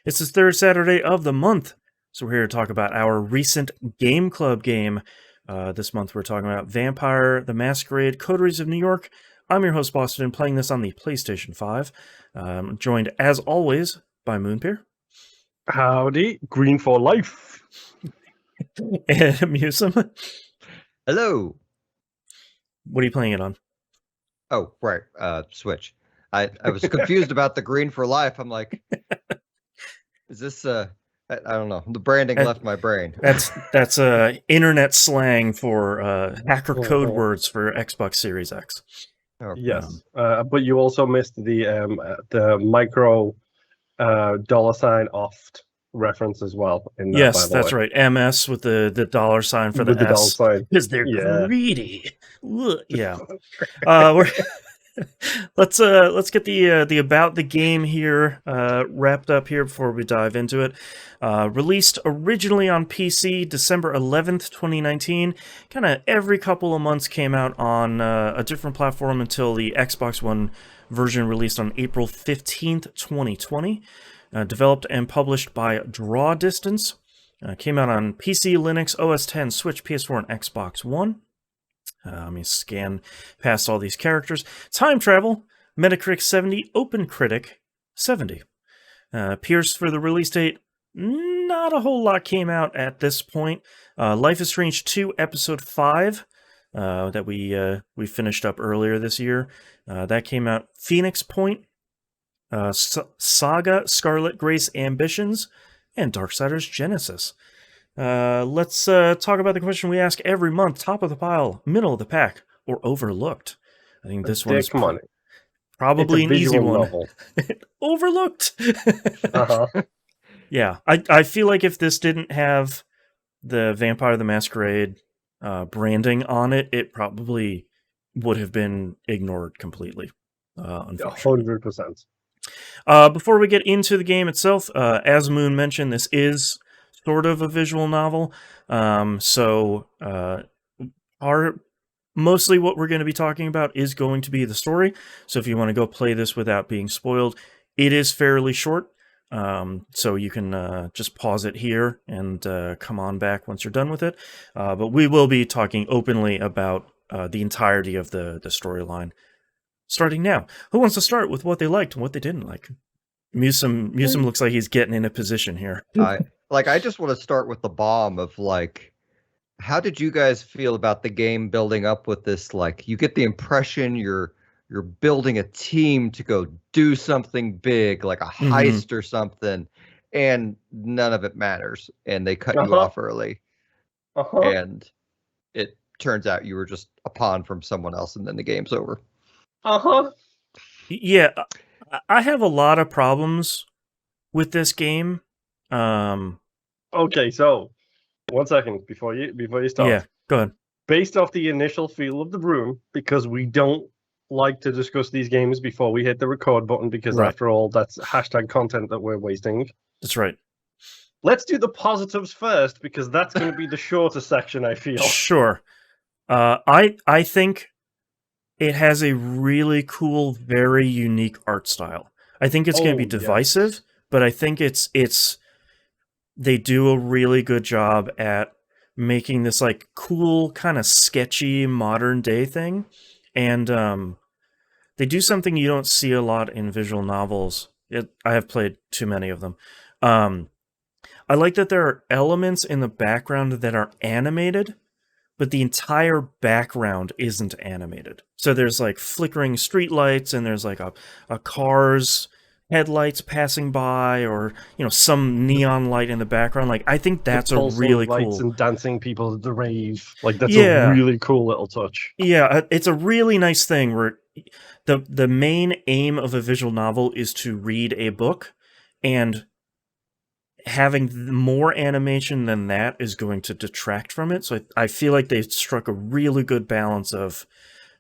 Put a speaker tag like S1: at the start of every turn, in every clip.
S1: It's the third Saturday of the month, so we're here to talk about our recent Game Club game. This month we're talking about Vampire the Masquerade Coteries of New York. I'm your host, Boston, playing this on the PlayStation 5. Joined, as always, by Moonpeer.
S2: Howdy, green for life.
S1: And Musum.
S3: Hello.
S1: What are you playing it on?
S3: Oh, right. Switch. I was confused about the green for life. I'm like, is this I don't know. The branding left my brain.
S1: That's internet slang for hacker code words for Xbox Series X.
S2: Yes, but you also missed the micro $ oft reference as well. In that,
S1: Yes,
S2: by the
S1: that's
S2: way.
S1: right. MS with the $sign for the
S2: With the
S1: S
S2: $sign.
S1: because they're
S2: Yeah.
S1: greedy. Yeah. Let's get the about the game here wrapped up here before we dive into it. Released originally on PC December 11th, 2019. Kind of every couple of months came out on a different platform until the Xbox One version released on April 15th, 2020. Developed and published by Draw Distance. Came out on PC, Linux, OS X, Switch, PS4, and Xbox One. Let me scan past all these characters. Time travel, Metacritic 70, OpenCritic 70. Appears for the release date, not a whole lot came out at this point. Life is Strange 2, Episode 5, that we finished up earlier this year. That came out. Phoenix Point, Saga, Scarlet Grace Ambitions, and Darksiders Genesis. Let's talk about the question we ask every month. Top of the pile, middle of the pack, or overlooked? I think this one is probably an easy one. Overlooked! Yeah, I feel like if this didn't have the Vampire the Masquerade branding on it, it probably would have been ignored completely. Unfortunately.
S2: 100%.
S1: Before we get into the game itself, as Moon mentioned, this is sort of a visual novel. Mostly what we're going to be talking about is going to be the story. So if you want to go play this without being spoiled, it is fairly short. So you can just pause it here and come on back once you're done with it. But we will be talking openly about the entirety of the storyline. Starting now. Who wants to start with what they liked and what they didn't like? Musum looks like he's getting in a position here.
S3: I just want to start with the bomb of how did you guys feel about the game building up with this? You get the impression you're building a team to go do something big, like a heist or something, and none of it matters, and they cut you off early, and it turns out you were just a pawn from someone else, and then the game's over.
S1: Yeah, I have a lot of problems with this game.
S2: Okay, so 1 second before you start.
S1: Yeah, go ahead.
S2: Based off the initial feel of the room, because we don't like to discuss these games before we hit the record button, because after all, that's hashtag content that we're wasting.
S1: That's right.
S2: Let's do the positives first, because that's going to be the shorter section, I feel.
S1: Sure. I think it has a really cool, very unique art style. I think it's going to be divisive, but I think they do a really good job at making this cool, kind of sketchy modern day thing. And they do something you don't see a lot in visual novels. I have played too many of them. I like that there are elements in the background that are animated, but the entire background isn't animated. So there's flickering streetlights, and there's a car's headlights passing by, or some neon light in the background. I think that's a really cool.
S2: Lights and dancing people at the rave. That's a really cool little touch.
S1: Yeah, it's a really nice thing where the main aim of a visual novel is to read a book, and having more animation than that is going to detract from it. So I feel like they've struck a really good balance of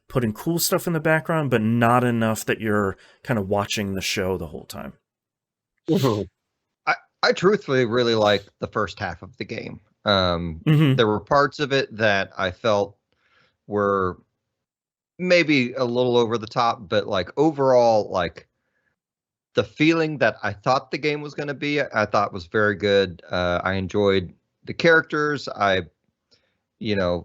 S1: putting cool stuff in the background, but not enough that you're kind of watching the show the whole time.
S3: I truthfully really liked the first half of the game. There were parts of it that I felt were maybe a little over the top, but overall, the feeling that I thought the game was going to be. I thought was very good. I enjoyed the characters. I kind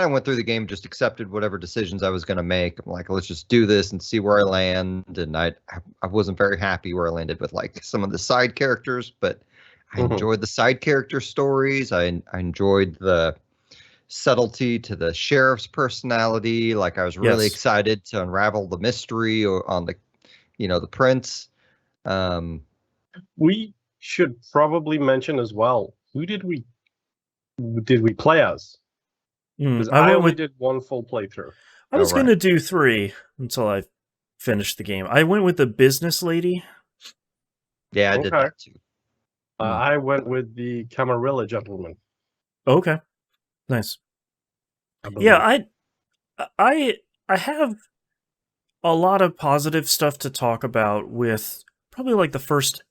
S3: of went through the game, just accepted whatever decisions I was going to make. I'm like, let's just do this and see where I land. And I wasn't very happy where I landed with like some of the side characters, but I enjoyed the side character stories. I enjoyed the subtlety to the sheriff's personality. Like I was really excited to unravel the mystery on the prince.
S2: We should probably mention as well, who did we play as? Because I only did one full playthrough.
S1: I was going to do 3 until I finished the game. I went with the business lady.
S3: Yeah, I did that too.
S2: I went with the Camarilla gentleman.
S1: Okay, nice. Yeah, I have a lot of positive stuff to talk about with probably like the first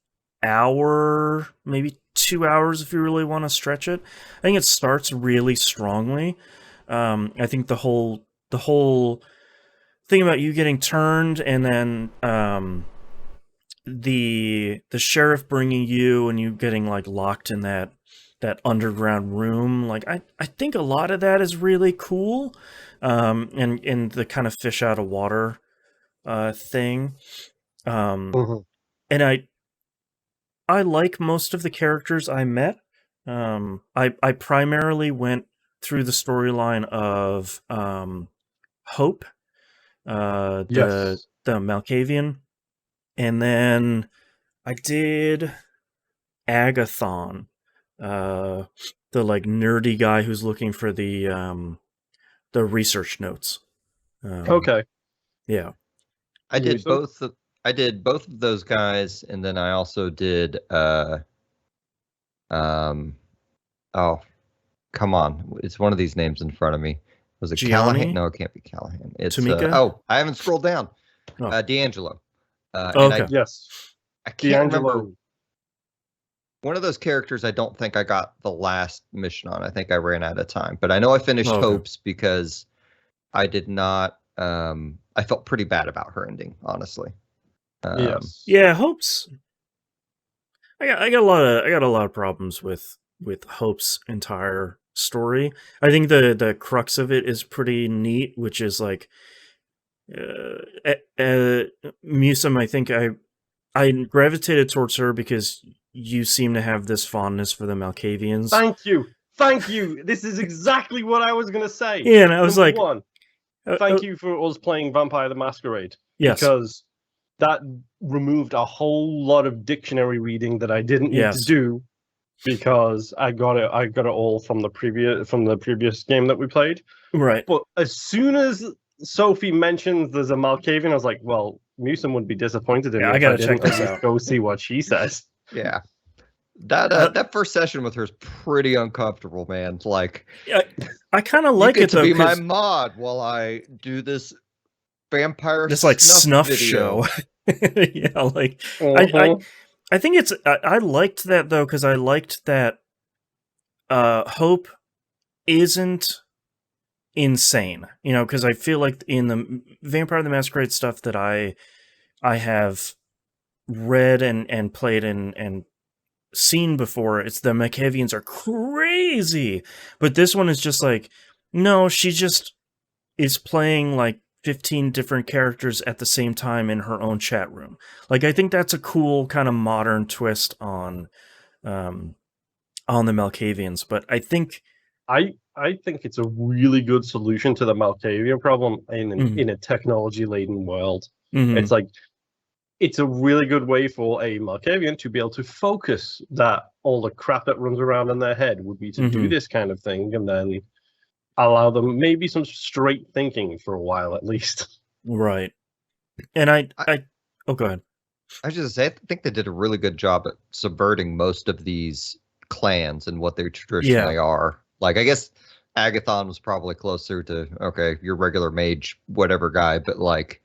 S1: hour, maybe 2 hours if you really want to stretch it. I think it starts really strongly. I think the whole thing about you getting turned and then the sheriff bringing you and you getting like locked in that underground room, like I think a lot of that is really cool, and the kind of fish out of water thing, and I like most of the characters I met. I primarily went through the storyline of Hope, the Malkavian, and then I did Agathon, the like nerdy guy who's looking for the research notes.
S2: Okay.
S1: Yeah.
S3: I did both of those guys, and then I also did oh, come on. It's one of these names in front of me. Was it
S1: Gianni?
S3: Callahan? No, it can't be Callahan. It's
S1: Tamika?
S3: I haven't scrolled down.
S1: Oh.
S3: D'Angelo.
S1: Okay.
S3: I can't remember. One of those characters I don't think I got the last mission on. I think I ran out of time. But I know I finished Hope's because I did not I felt pretty bad about her ending, honestly.
S1: Yeah, Hope's I got a lot of problems with Hope's entire story. I think the crux of it is pretty neat, which is like Musum, I think I gravitated towards her because you seem to have this fondness for the Malkavians.
S2: Thank you. This is exactly what I was going to say.
S1: Yeah, and I was
S2: Number one, thank you for us playing Vampire the Masquerade.
S1: Yes.
S2: Because that removed a whole lot of dictionary reading that I didn't need to do, because I got it all from the previous game that we played.
S1: Right.
S2: But as soon as Sophie mentions there's a Malkavian, I was like, well, Musum would be disappointed in me.
S1: I gotta check this out.
S2: Go see what she says.
S3: Yeah. That first session with her is pretty uncomfortable, man. Like,
S1: I kind of like it though.
S3: To be my mod while I do this vampire
S1: snuff show. Yeah, like I think it's I liked that though, because I liked that Hope isn't insane, because I feel like in the Vampire the Masquerade stuff that I have read and played and seen before, it's the Malkavians are crazy, but this one is just like, no, she just is playing like 15 different characters at the same time in her own chat room. Like, I think that's a cool kind of modern twist on the Malkavians, but I think it's a really good solution to the Malkavian problem in a technology-laden world. It's like, it's a really good way for a Malkavian to be able to focus that all the crap that runs around in their head would be to do this kind of thing, and then allow them maybe some straight thinking for a while at least. Right. And I go ahead.
S3: I was just say, I think they did a really good job at subverting most of these clans and what they traditionally are. Like, I guess Agathon was probably closer to, okay, your regular mage, whatever guy, but like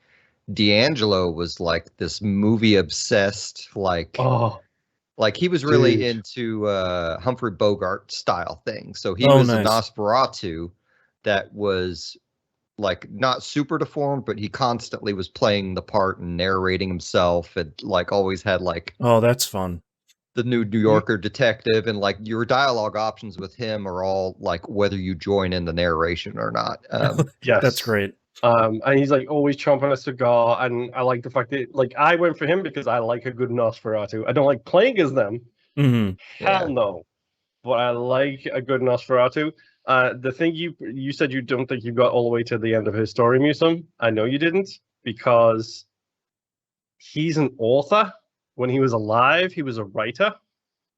S3: D'Angelo was like this movie obsessed, like he was really into Humphrey Bogart style thing. So he was a Nosferatu that was like not super deformed, but he constantly was playing the part and narrating himself, and like always had like
S1: Oh, that's fun.
S3: the New Yorker detective, and like your dialogue options with him are all like whether you join in the narration or not.
S2: Yes,
S1: that's great.
S2: And he's like always chomping a cigar, and I like the fact that like I went for him because I like a good Nosferatu. I don't like playing as them.
S1: Mm-hmm.
S2: Hell no, but I like a good Nosferatu. The thing you said you don't think you got all the way to the end of his story, Musum. I know you didn't, because he's an author. When he was alive, he was a writer.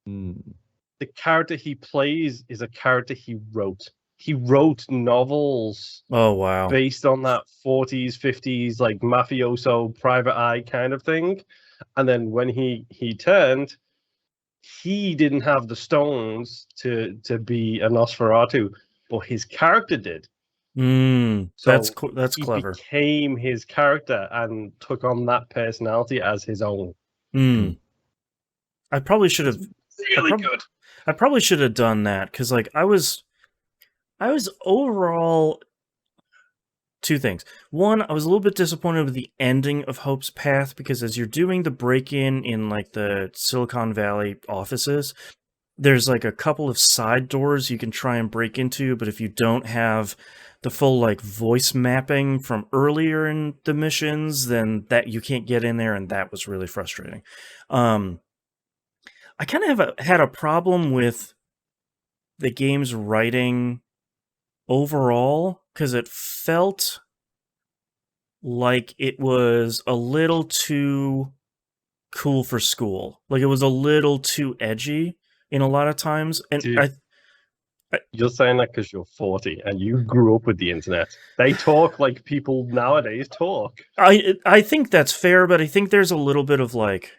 S2: The character he plays is a character he wrote. He wrote novels.
S1: Oh, wow.
S2: Based on that 40s, 50s, like mafioso, private eye kind of thing. And then when he turned, he didn't have the stones to be a Nosferatu, but his character did. So
S1: that's clever.
S2: He became his character and took on that personality as his own.
S1: I probably should have
S2: really good.
S1: I probably should have done that, because like I was overall two things. One, I was a little bit disappointed with the ending of Hope's Path, because as you're doing the break-in in like the Silicon Valley offices, there's like a couple of side doors you can try and break into, but if you don't have the full like voice mapping from earlier in the missions, then that you can't get in there, and that was really frustrating. I kind of had a problem with the game's writing overall, because it felt like it was a little too cool for school. Like it was a little too edgy in a lot of times. And
S2: dude, you're saying that because you're 40 and you grew up with the internet. They talk like people nowadays talk.
S1: I think that's fair, but I think there's a little bit of like,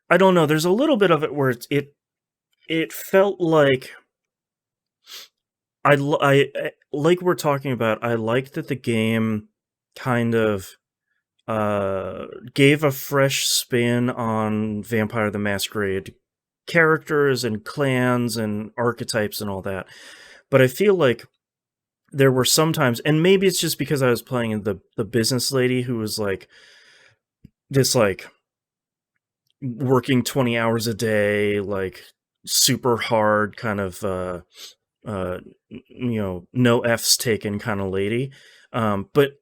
S1: I don't know, there's a little bit of it where it felt like I like we're talking about, I like that the game kind of gave a fresh spin on Vampire the Masquerade characters and clans and archetypes and all that. But I feel like there were sometimes, and maybe it's just because I was playing the business lady who was like this like working 20 hours a day, like super hard kind of no F's taken kind of lady. But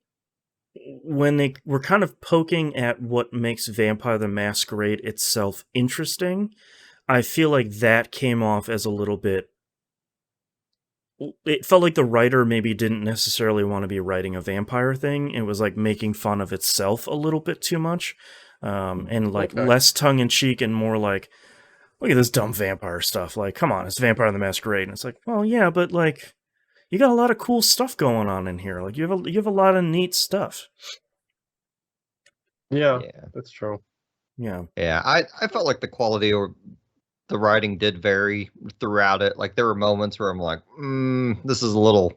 S1: when they were kind of poking at what makes Vampire the Masquerade itself interesting, I feel like that came off as a little bit... It felt like the writer maybe didn't necessarily want to be writing a vampire thing. It was like making fun of itself a little bit too much. And like less tongue-in-cheek and more like, look at this dumb vampire stuff. Like, come on, it's Vampire the Masquerade. And it's like, well, yeah, but like, you got a lot of cool stuff going on in here. Like, you have a lot of neat stuff.
S2: Yeah, that's true.
S3: Yeah, I felt like the quality or the writing did vary throughout it. Like there were moments where I'm like, this is a little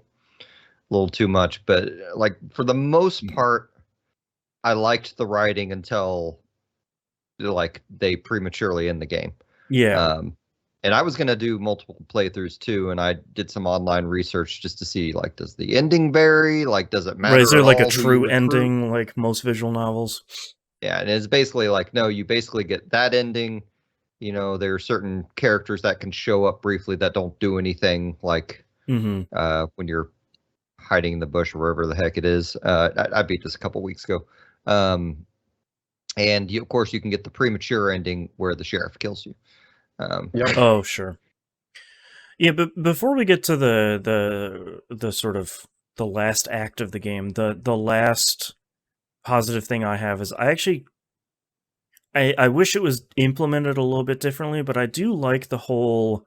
S3: too much. But like for the most part, I liked the writing until like they prematurely end the game.
S1: Yeah.
S3: And I was gonna do multiple playthroughs too, and I did some online research just to see like, does the ending vary? Like, does it matter?
S1: Right, is there like a true ending, like most visual novels?
S3: Yeah, and it's basically like, no, you basically get that ending. You know, there are certain characters that can show up briefly that don't do anything, like when you're hiding in the bush or wherever the heck it is. I beat this a couple weeks ago. And of course, you can get the premature ending where the sheriff kills you.
S1: Oh, sure. Yeah, but before we get to the sort of the last act of the game, the last positive thing I have is I wish it was implemented a little bit differently, but I do like the whole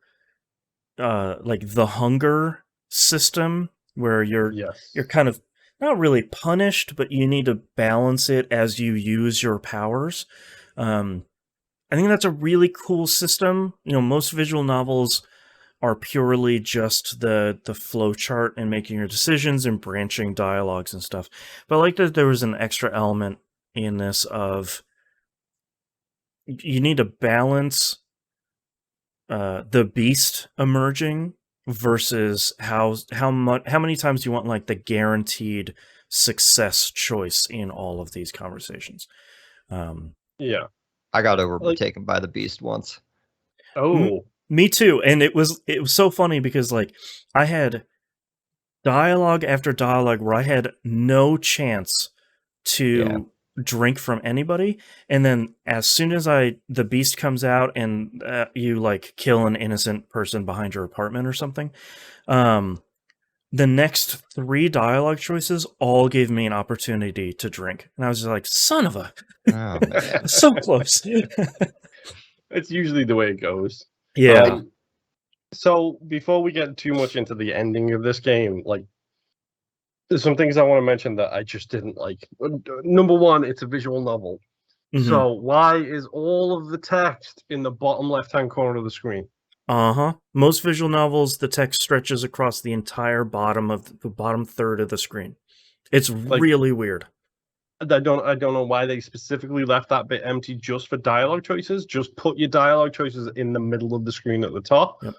S1: like the hunger system where you're kind of not really punished, but you need to balance it as you use your powers. I think that's a really cool system. You know, most visual novels are purely just the flowchart and making your decisions and branching dialogues and stuff. But I like that there was an extra element in this of you need to balance the beast emerging versus how many times do you want like the guaranteed success choice in all of these conversations.
S2: Yeah.
S3: I got overtaken by the beast once.
S2: Oh.
S1: Me too, and it was so funny because like I had dialogue after dialogue where I had no chance to drink from anybody, and then as soon as the beast comes out and you like kill an innocent person behind your apartment or something, the next 3 dialogue choices all gave me an opportunity to drink, and I was just like, son of a
S3: Oh man.
S1: so close.
S2: It's usually the way it goes.
S1: Yeah.
S2: So before we get too much into the ending of this game, like there's some things I want to mention that I just didn't like. Number one, it's a visual novel.
S1: Mhm.
S2: So why is all of the text in the bottom left-hand corner of the screen?
S1: Most visual novels, the text stretches across the entire bottom third of the screen. It's
S2: Like,
S1: really weird.
S2: I don't know why they specifically left that bit empty just for dialogue choices. Just put your dialogue choices in the middle of the screen at the top.
S1: Yep.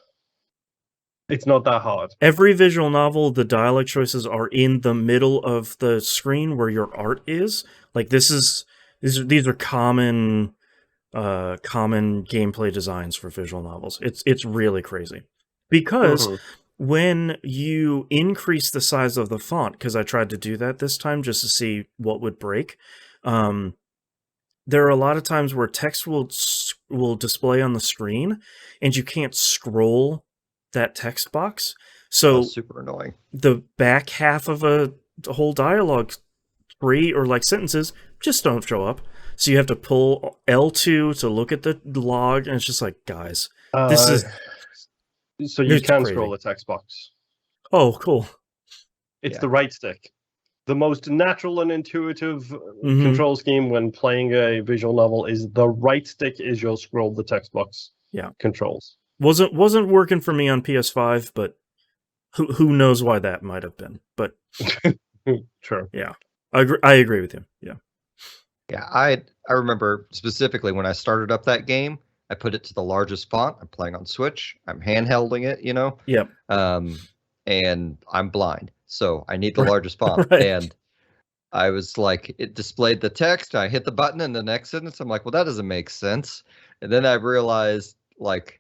S2: It's not that hard.
S1: Every visual novel, the dialogue choices are in the middle of the screen where your art is. Like these are common gameplay designs for visual novels. It's really crazy. Because when you increase the size of the font, because I tried to do that this time just to see what would break, there are a lot of times where text will display on the screen and you can't scroll that text box. So
S3: That's super annoying.
S1: the back half of a whole dialogue tree or like sentences just don't show up. So you have to pull L2 to look at the log, and it's just like, guys, this is
S2: so you
S1: it's
S2: can
S1: crazy.
S2: scroll the text box.
S1: Oh, cool.
S2: It's the right stick. The most natural and intuitive control scheme when playing a visual novel is the right stick is your scroll the text box.
S1: Yeah.
S2: Controls.
S1: Wasn't working for me on PS5, but who knows why that might have been. But
S2: Sure.
S1: Yeah. I agree with you. Yeah.
S3: Yeah, I remember specifically when I started up that game, I put it to the largest font. I'm playing on Switch. I'm handhelding it,
S1: Yep.
S3: And I'm blind, so I need the largest font.
S1: Right.
S3: And I was like, it displayed the text. I hit the button in the next sentence. I'm like, well, that doesn't make sense. And then I realized like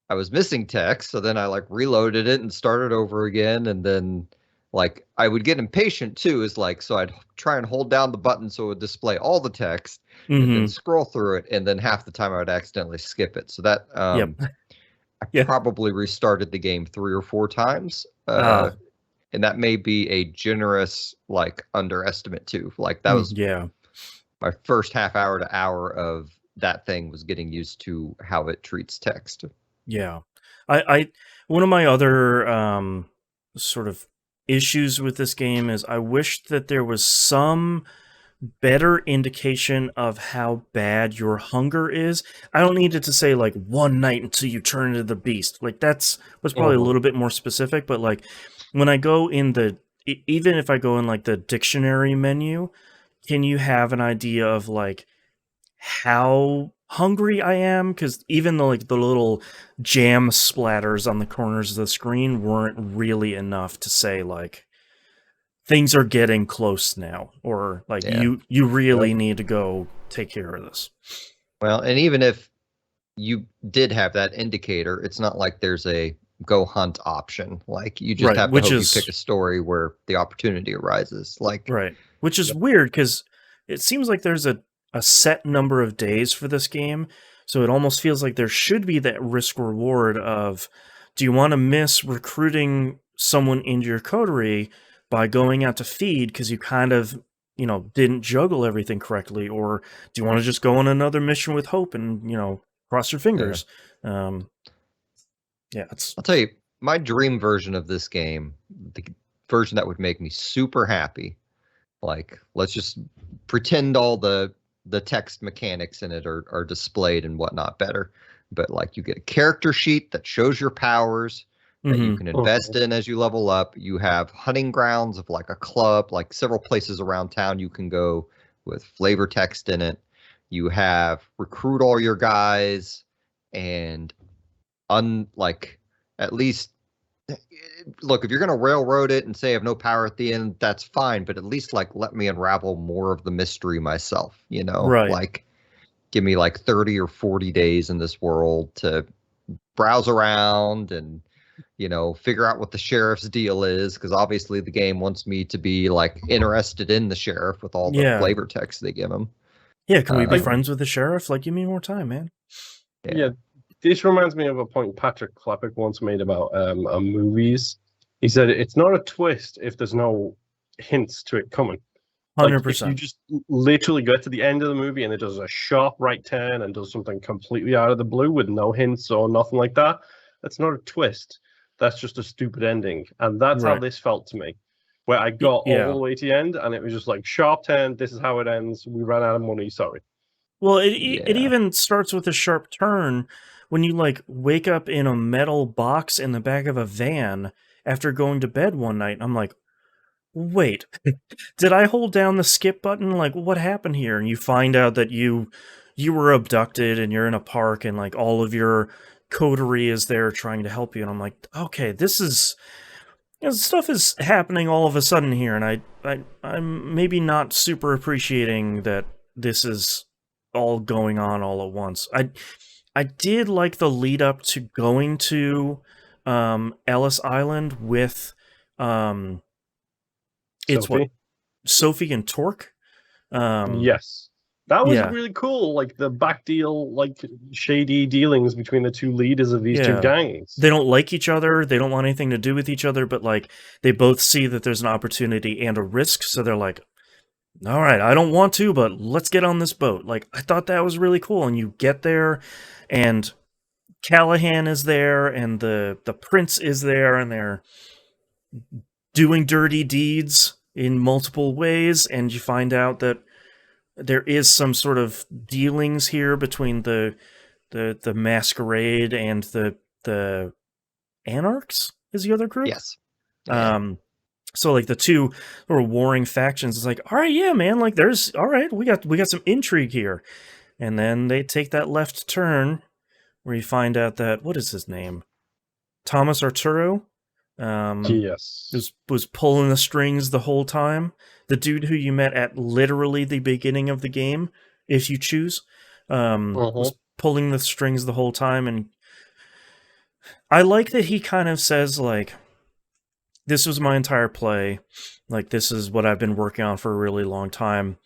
S3: I was missing text. So then I like reloaded it and started over again. And then like I would get impatient too, is like, so I'd try and hold down the button so it would display all the text and then scroll through it. And then half the time I would accidentally skip it. So that, I probably restarted the game 3 or 4 times. And that may be a generous like underestimate too. Like that was my first half hour to hour of that thing was getting used to how it treats text.
S1: Yeah. I one of my other sort of issues with this game is I wish that there was some better indication of how bad your hunger is. I don't need it to say like 1 night until you turn into the beast. Like was probably a little bit more specific, but like when I go in even if I go in like the dictionary menu, can you have an idea of like how hungry I am? Because even the little jam splatters on the corners of the screen weren't really enough to say like things are getting close now, or like you really need to go take care of this.
S3: Well, and even if you did have that indicator, it's not like there's a go hunt option. Like you just have to hope you pick a story where the opportunity arises. Like
S1: which is weird because it seems like there's a set number of days for this game, so it almost feels like there should be that risk reward of, do you want to miss recruiting someone into your coterie by going out to feed because you kind of didn't juggle everything correctly, or do you want to just go on another mission with hope and cross your fingers? I'll
S3: tell you, my dream version of this game, the version that would make me super happy, like let's just pretend all the text mechanics in it are displayed and whatnot better, but like you get a character sheet that shows your powers that you can invest in as you level up. You have hunting grounds of like a club, like several places around town you can go with flavor text in it. You have recruit all your guys and like at least look, if you're gonna railroad it and say I have no power at the end, that's fine. But at least like let me unravel more of the mystery myself. You know,
S1: Right.
S3: like give me like 30 or 40 days in this world to browse around and figure out what the sheriff's deal is, because obviously the game wants me to be like interested in the sheriff with all the
S1: Yeah.
S3: flavor text they give him.
S1: Yeah, can we be
S3: Um,
S1: friends with the sheriff? Like, give me more time, man.
S2: Yeah, this reminds me of a point Patrick Klepek once made about movies. He said it's not a twist if there's no hints to it coming. Like, if you
S1: 100%.
S2: just literally get to the end of the movie and it does a sharp right turn and does something completely out of the blue with no hints or nothing like that, that's not a twist. That's just a stupid ending. And that's how
S1: Right.
S2: this felt to me, where I got
S1: Yeah.
S2: all the way to the end and it was just like, sharp turn, this is how it ends. We ran out of money, sorry.
S1: Well, it
S3: Yeah.
S1: even starts with a sharp turn when you like wake up in a metal box in the back of a van after going to bed one night. I'm like, wait, did I hold down the skip button? Like, what happened here? And you find out that you were abducted and you're in a park and like all of your coterie is there trying to help you. And I'm like, okay, this is stuff is happening all of a sudden here, and I'm maybe not super appreciating that this is all going on all at once. I did like the lead up to going to Ellis Island with it's
S2: Sophie?
S1: what, Sophie and Torque.
S2: Yes. That was
S1: yeah.
S2: really cool. Like the back deal, like shady dealings between the two leaders of these two
S1: Yeah.
S2: gangs.
S1: They don't like each other. They don't want anything to do with each other, but like they both see that there's an opportunity and a risk, so they're like, all right, I don't want to, but let's get on this boat. Like, I thought that was really cool. And you get there, and Callahan is there, and the prince is there, and they're doing dirty deeds in multiple ways, and you find out that there is some sort of dealings here between the Masquerade and the Anarchs is the other group.
S3: Yes. Yeah.
S1: So like the two sort of warring factions is like, all right, yeah, man, like there's all right, we got some intrigue here. And then they take that left turn where you find out that what is his name? Thomas Arturo
S2: Yes.
S1: was pulling the strings the whole time. The dude who you met at literally the beginning of the game, if you choose, was pulling the strings the whole time. And I like that he kind of says like, this was my entire play. Like, this is what I've been working on for a really long time.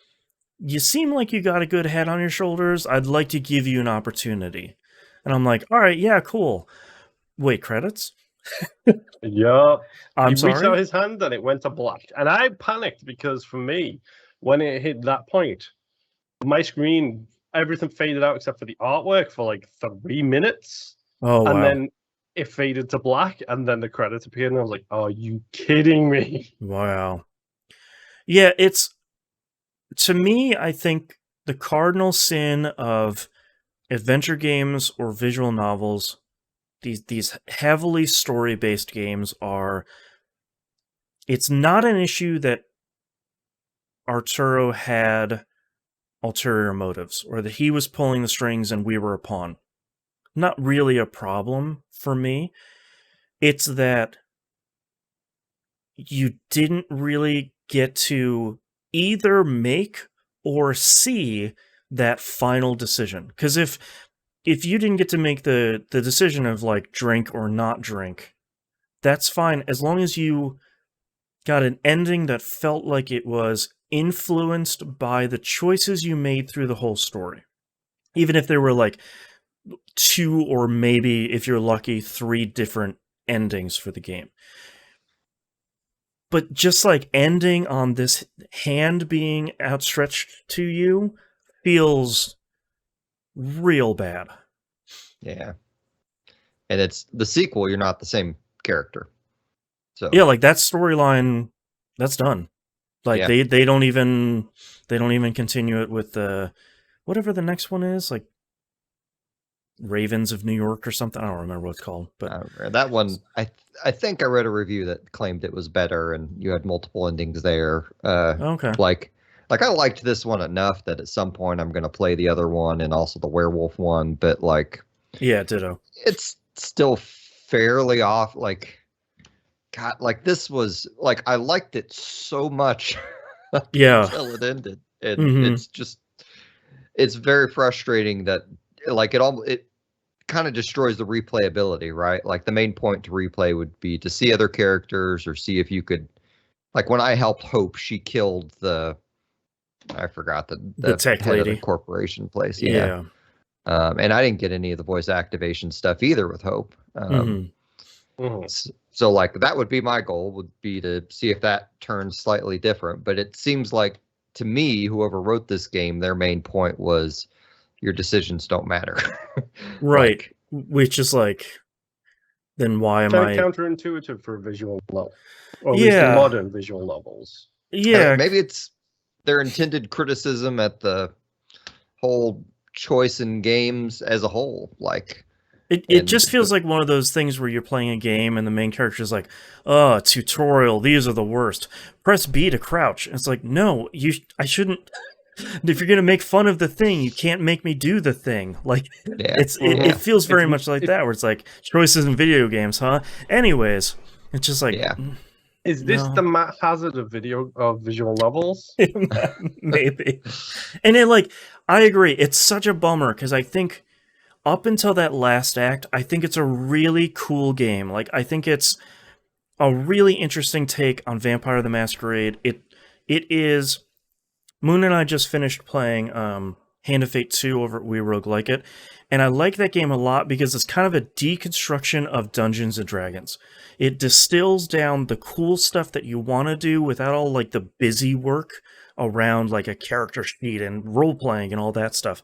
S1: You seem like you got a good head on your shoulders. I'd like to give you an opportunity. And I'm like, all right, yeah, cool. Wait, credits?
S2: Yeah.
S1: I'm
S2: He reached
S1: sorry?
S2: out his hand and it went to black. And I panicked because for me, when it hit that point, my screen, everything faded out except for the artwork for like 3 minutes.
S1: Oh,
S2: And
S1: wow.
S2: then it faded to black and then the credits appeared and I was like, "Are you kidding me?"
S1: Wow. Yeah, it's, to me, I think the cardinal sin of adventure games or visual novels, these heavily story-based games are, it's not an issue that Arturo had ulterior motives or that he was pulling the strings and we were a pawn. Not really a problem for me. It's that you didn't really get to either make or see that final decision. Because if you didn't get to make the decision of like drink or not drink, that's fine as long as you got an ending that felt like it was influenced by the choices you made through the whole story. Even if there were like 2 or maybe, if you're lucky, 3 different endings for the game. But just like ending on this hand being outstretched to you feels real bad.
S3: Yeah. And it's the sequel, you're not the same character. So
S1: Yeah, like that storyline, that's done. Like
S3: Yeah.
S1: they don't even continue it with the whatever the next one is, like Ravens of New York or something. I don't remember what it's called, but
S3: that one, I think I read a review that claimed it was better, and you had multiple endings there.
S1: okay.
S3: Like I liked this one enough that at some point I'm gonna play the other one and also the werewolf one, but like,
S1: Yeah, ditto.
S3: it's still fairly off. Like, God, like this was like I liked it so much
S1: Yeah.
S3: until it ended, and
S1: Hmm.
S3: it's very frustrating that like it kind of destroys the replayability, right? Like the main point to replay would be to see other characters or see if you could, like when I helped Hope, she killed I forgot
S1: The
S3: the
S1: tech
S3: head of the
S1: lady.
S3: corporation place. Yeah.
S1: Yeah.
S3: And I didn't get any of the voice activation stuff either with Hope.
S1: Hmm.
S3: So like that would be my goal, would be to see if that turns slightly different. But it seems like to me, whoever wrote this game, their main point was your decisions don't matter.
S1: Right.
S3: Like,
S1: Which is like, then why am
S2: Kind
S1: I?
S2: of counterintuitive for visual novel, or at least
S1: Yeah.
S2: modern visual novels.
S1: Yeah.
S3: maybe it's their intended criticism at the whole choice in games as a whole. Like,
S1: It just feels like one of those things where you're playing a game and the main character is like, "Oh, tutorial. These are the worst. Press B to crouch." And it's like, no, I shouldn't. If you're gonna make fun of the thing, you can't make me do the thing. Like,
S3: yeah,
S1: it feels very
S2: It's-
S1: much like that, where it's like choices in video games, huh? Anyways, it's just like,
S3: yeah.
S2: Is this
S1: no.
S2: the Matt Hazard of visual novels?
S1: Maybe. And it like, I agree. It's such a bummer because I think up until that last act, I think it's a really cool game. Like, I think it's a really interesting take on Vampire the Masquerade. It is. Moon and I just finished playing Hand of Fate 2 over at We Rogue Like It, and I like that game a lot because it's kind of a deconstruction of Dungeons and Dragons. It distills down the cool stuff that you want to do without all like the busy work around like a character sheet and role playing and all that stuff.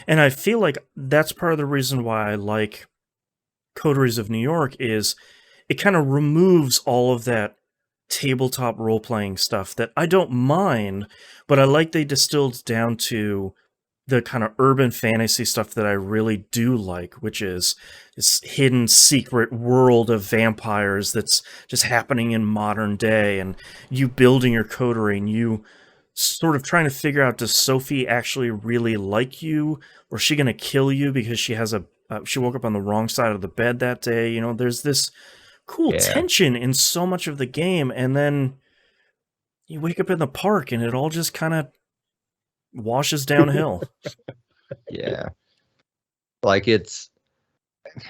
S1: And I feel like that's part of the reason why I like Coteries of New York is it kind of removes all of that tabletop role playing stuff that I don't mind, but I like they distilled down to the kind of urban fantasy stuff that I really do like, which is this hidden secret world of vampires that's just happening in modern day, and you building your coterie and you sort of trying to figure out, does Sophie actually really like you, or is she going to kill you because she woke up on the wrong side of the bed that day? You know, there's this cool
S3: Yeah.
S1: tension in so much of the game, and then you wake up in the park and it all just kind of washes downhill.
S3: Yeah. Like it's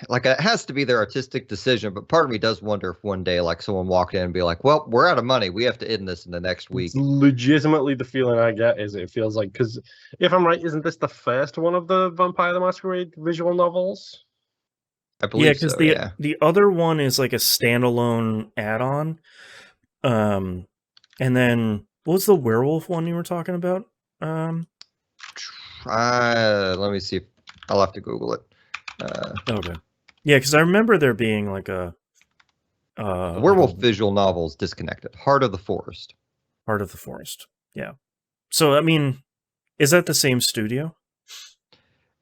S3: like it has to be their artistic decision, but part of me does wonder if one day like someone walked in and be like, well, we're out of money. We have to end this in the next week.
S2: It's legitimately the feeling I get. Is it feels like, because if I'm right, isn't this the first one of the Vampire the Masquerade visual novels?
S3: I believe
S1: because
S3: so,
S1: the other one is like a standalone add-on. And then what was the werewolf one you were talking about?
S3: Let me see. I'll have to Google it.
S1: Okay. Yeah, because I remember there being like a
S3: The werewolf visual novels disconnected. Heart of the Forest.
S1: Heart of the Forest. Yeah. So I mean, is that the same studio?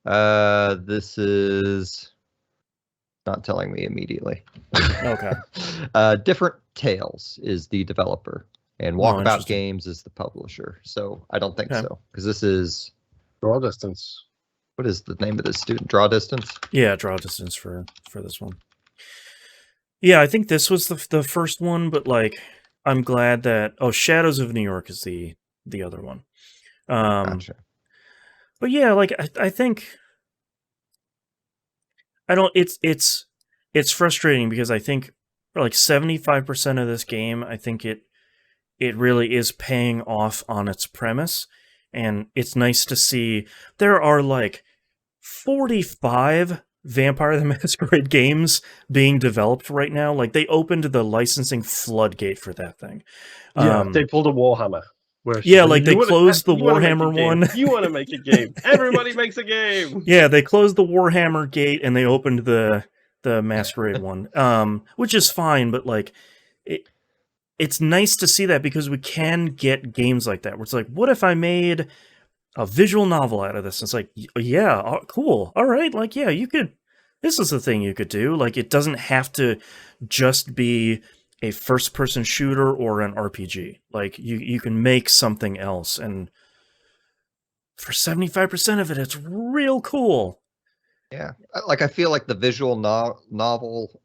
S3: This is not telling me immediately.
S1: Okay.
S3: Different Tales is the developer, and Walkabout
S1: interesting.
S3: Games is the publisher. So I don't think
S1: Okay.
S3: so, because this is
S2: Draw Distance.
S3: what is the name of this student? Draw Distance.
S1: Yeah, Draw Distance for this one. Yeah, I think this was the first one, but like I'm glad that Shadows of New York is the other one.
S3: Gotcha.
S1: But yeah, like I think I don't. It's frustrating because I think like 75% of this game, I think it really is paying off on its premise, and it's nice to see there are like 45 Vampire the Masquerade games being developed right now. Like they opened the licensing floodgate for that thing.
S2: Yeah, they pulled a Warhammer.
S1: Yeah, like they closed the
S2: you wanna make a
S1: Warhammer
S2: game.
S1: one.
S2: You want to make a game. Everybody makes a game.
S1: Yeah, they closed the Warhammer gate and they opened the Masquerade one, which is fine. But like, it's nice to see that because we can get games like that where it's like, what if I made a visual novel out of this? It's like, yeah, cool, all right, like yeah, you could. This is the thing you could do. Like, it doesn't have to just be a first-person shooter or an RPG. Like, you can make something else, and for 75% of it, it's real cool.
S3: Yeah, like I feel like the visual novel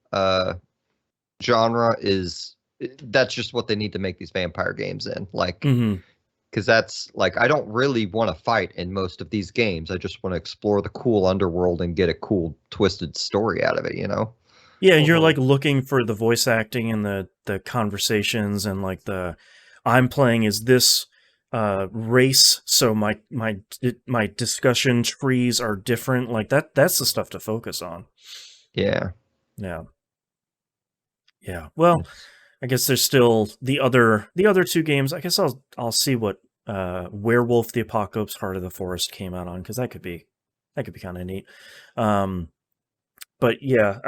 S3: genre is that's just what they need to make these vampire games in. Like,
S1: Hmm.
S3: because that's like, I don't really want to fight in most of these games. I just want to explore the cool underworld and get a cool twisted story out of it, you know?
S1: Yeah, you're
S2: Mhm.
S1: like looking for the voice acting and the conversations and like the I'm playing as this race, so my discussion trees are different. Like that's the stuff to focus on.
S3: Yeah.
S1: Yeah. Yeah. Well, I guess there's still the other two games. I guess I'll see what Werewolf the Apocalypse Heart of the Forest came out on, because that could be kind of neat. But yeah,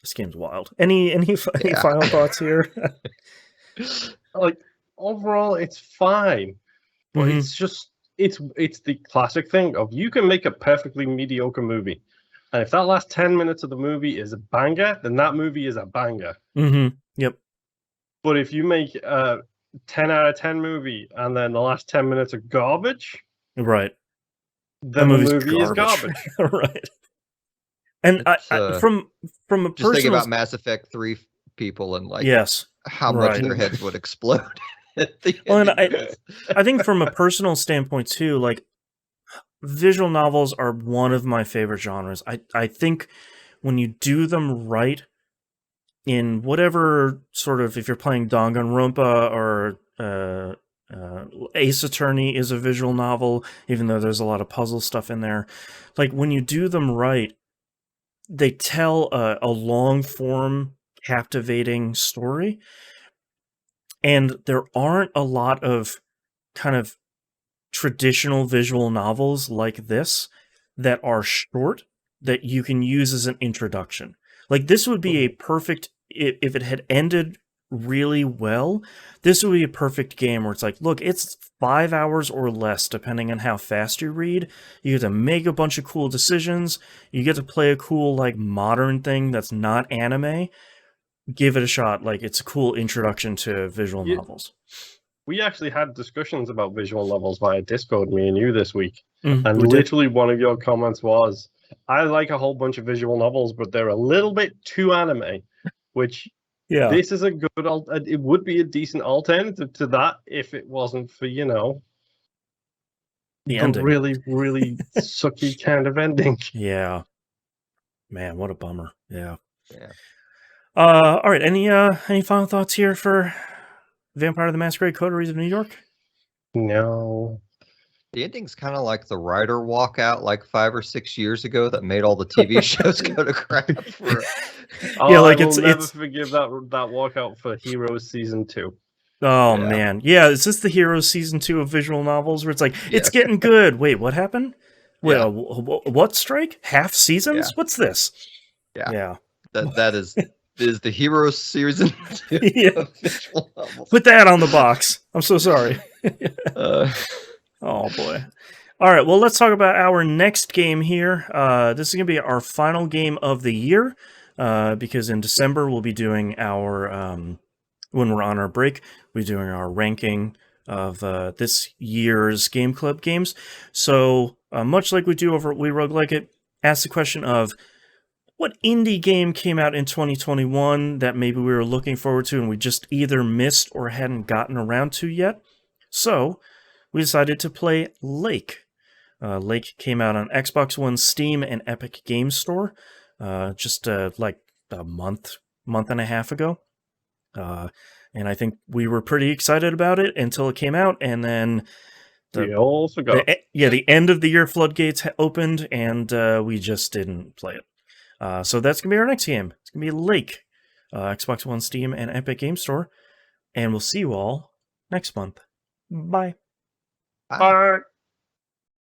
S1: this game's wild. Any
S3: Yeah.
S1: final thoughts here?
S2: Like overall, it's fine, but
S1: Mhm.
S2: it's just it's the classic thing of you can make a perfectly mediocre movie, and if that last 10 minutes of the movie is a banger, then that movie is a banger.
S1: Mhm. Yep.
S2: But if you make a 10 out of 10 movie and then the last 10 minutes are garbage,
S1: Right. That
S2: then the
S1: movie's
S2: movie is
S1: garbage.
S2: garbage.
S1: Right. And
S3: It's,
S1: from a
S3: just think
S1: personal
S3: about Mass Effect 3 people and like
S1: yes.
S3: how much
S1: Right.
S3: their heads would explode at the
S1: Well, and
S3: ending of this.
S1: I think from a personal standpoint too, like visual novels are one of my favorite genres. I think when you do them right in whatever sort of, if you're playing Danganronpa or Ace Attorney is a visual novel, even though there's a lot of puzzle stuff in there. Like when you do them right, they tell a long form, captivating story, and there aren't a lot of kind of traditional visual novels like this that are short that you can use as an introduction. Like this would be a perfect, if it had ended really well, this would be a perfect game where it's like, look, it's 5 hours or less depending on how fast you read. You get to make a bunch of cool decisions. You get to play a cool like modern thing that's not anime. Give it a shot. Like it's a cool introduction to visual
S2: You-
S1: novels.
S2: We actually had discussions about visual novels via Discord, me and you, this week. And
S1: We did.
S2: literally one of your comments was, I like a whole bunch of visual novels, but they're a little bit too anime, which
S1: Yeah.
S2: this is a good, it would be a decent alternative to that if it wasn't for,
S1: The
S2: the
S1: ending.
S2: really, really sucky kind of ending.
S1: Yeah. Man, what a bummer. Yeah.
S3: Yeah.
S1: All right. Any final thoughts here for Vampire the Masquerade Coteries of New York?
S2: No.
S3: The ending's kind of like the writer walkout like 5 or 6 years ago that made all the TV shows go to crap.
S2: Oh,
S1: Yeah, like
S2: I will never
S1: it's
S2: forgive that walkout for Heroes Season 2.
S1: oh
S3: Yeah.
S1: man. Yeah, is this the Heroes season 2 of visual novels where it's like it's
S3: Yes.
S1: getting good. Wait, what happened? Wait,
S3: Yeah.
S1: what strike? Half seasons?
S3: Yeah.
S1: What's this?
S3: Yeah.
S1: Yeah.
S3: That is the Heroes season
S1: Yeah.
S3: of visual novels.
S1: Put that on the box. I'm so sorry.
S3: Uh,
S1: Oh boy. All right, well, let's talk about our next game here. This is going to be our final game of the year, because in December we'll be doing our, when we're on our break, we're doing our ranking of this year's Game Club games. So, much like we do over at We Roguelike It, ask the question of, what indie game came out in 2021 that maybe we were looking forward to and we just either missed or hadn't gotten around to yet? So, we decided to play Lake. Lake came out on Xbox One, Steam, and Epic Games Store just like a month and a half ago. And I think we were pretty excited about it until it came out, and then
S2: We all forgot.
S1: the end of the year floodgates opened, and we just didn't play it. So that's going to be our next game. It's going to be Lake, Xbox One, Steam, and Epic Games Store. And we'll see you all next month. Bye.
S3: Bye.
S2: Bye.